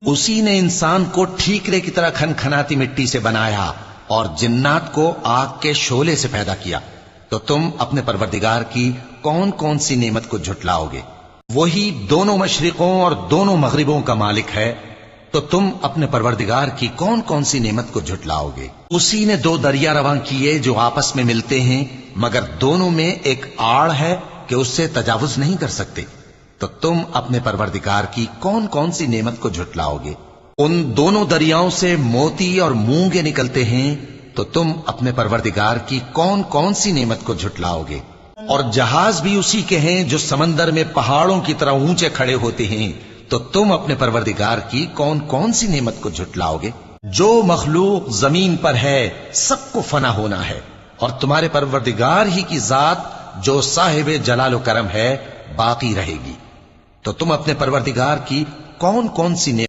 اسی نے انسان کو ٹھیکرے کی طرح کھنکھناتی مٹی سے بنایا اور جنات کو آگ کے شعلے سے پیدا کیا، تو تم اپنے پروردگار کی کون کون سی نعمت کو جھٹلاؤ گے؟ وہی دونوں مشرقوں اور دونوں مغربوں کا مالک ہے، تو تم اپنے پروردگار کی کون کون سی نعمت کو جھٹلاؤ گے؟ اسی نے دو دریا رواں کیے جو آپس میں ملتے ہیں، مگر دونوں میں ایک آڑ ہے کہ اس سے تجاوز نہیں کر سکتے، تو تم اپنے پروردگار کی کون کون سی نعمت کو جھٹلاؤ گے؟ ان دونوں دریاؤں سے موتی اور مونگے نکلتے ہیں، تو تم اپنے پروردگار کی کون کون سی نعمت کو جھٹلاؤ گے؟ اور جہاز بھی اسی کے ہیں جو سمندر میں پہاڑوں کی طرح اونچے کھڑے ہوتے ہیں، تو تم اپنے پروردگار کی کون کون سی نعمت کو جھٹلاؤ گے؟ جو مخلوق زمین پر ہے سب کو فنا ہونا ہے، اور تمہارے پروردگار ہی کی ذات جو صاحب جلال و کرم ہے باقی رہے گی، تو تم اپنے پروردگار کی کون کون سی نعمت